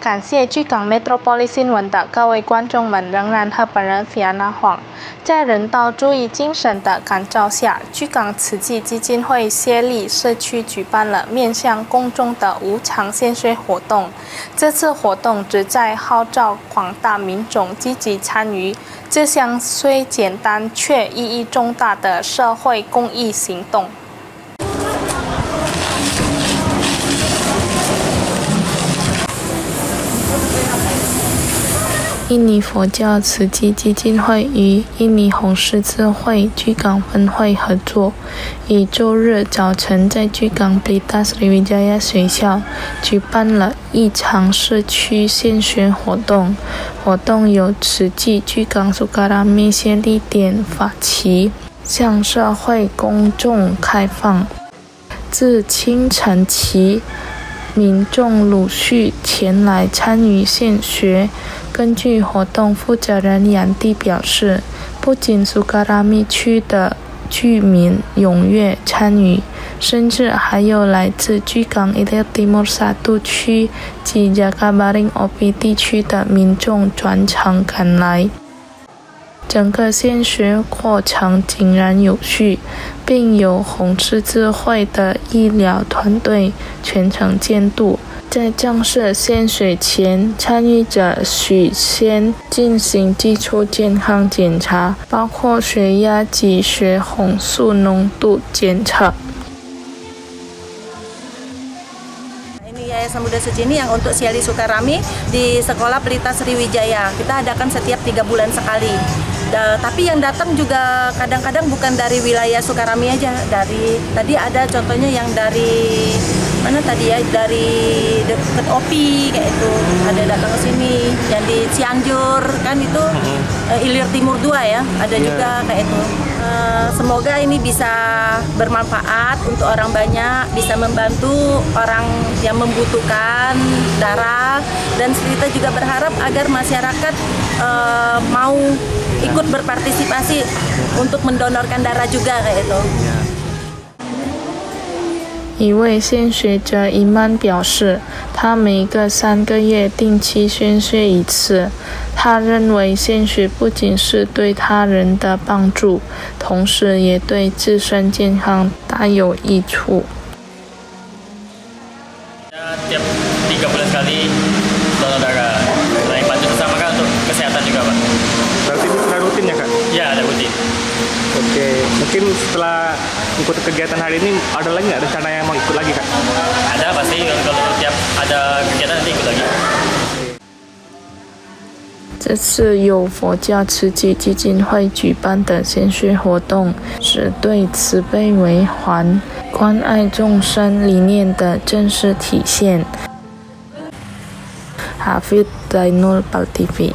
感谢居港 Metropoli 新闻的各位观众们仍然和本人菲安娜黄，在人道主义精神的感召下，居港慈济基金会协力社区举办了面向公众的无偿献血活动。这次活动旨在号召广大民众积极参与这项虽简单却意义重大的社会公益行动。印尼佛教慈济基金会与印尼红十字会居港分会合作，于周日早晨在居港 Pelita Sriwijaya 学校举办了一场社区献血活动。活动由慈济居港 Sukarami 协力点法旗，向社会公众开放。自清晨起，民众陆续前来参与献血。根据活动负责人杨帝表示，不仅苏卡拉密区的居民踊跃参与，甚至还有来自居港 Ilir Timur 1区及 Jakabaring Opi 地区的民众专程赶来。整个献血过程井然有序，并由红十字会的医疗团队全程监督。在正式献血前，参与者需先进行基础健康检查，包括血压及血红素浓度检测。Ini Yayasan Muda Suci ini yang untuk Syali Sukarami di Sekolah Pelita Sriwijaya. Kita adakan setiap 3 bulan sekali. Tapi yang datang juga kadang-kadang bukan dari wilayah Sukarami aja. Tadi ada contohnya yang dari mana tadi ya, dari dekat Opi kayak itu, ada datang ke sini. Yang di Cianjur kan itu Ilir Timur 2 ya, ada juga kayak itu. Semoga ini bisa bermanfaat untuk orang banyak, bisa membantu orang yang membutuhkan darah, dan kita juga berharap agar masyarakat mau ikut berpartisipasi untuk mendonorkan darah juga kayak itu。一位献血者伊曼表示，他每隔3个月定期献血一次。他认为献血不仅是对他人的帮助，同时也对自身健康大有益处。Tiap 3 bulan sekali donor darah. Selain bantu sesama kan untuk kesehatan juga, Pak. Berarti itu sudah rutin ya, Kak? Ya, ada rutin. Oke, mungkin setelah ikut kegiatan hari ini ada lagi nggak rencana yang mau ikut lagi, Kak? Ada pasti, kalau tiap ada kegiatan nanti ikut lagi. 这次由佛教慈济基金会举办的献血活动，是对慈悲为怀、关爱众生理念的正式体现。Hafid Dainul Pal TV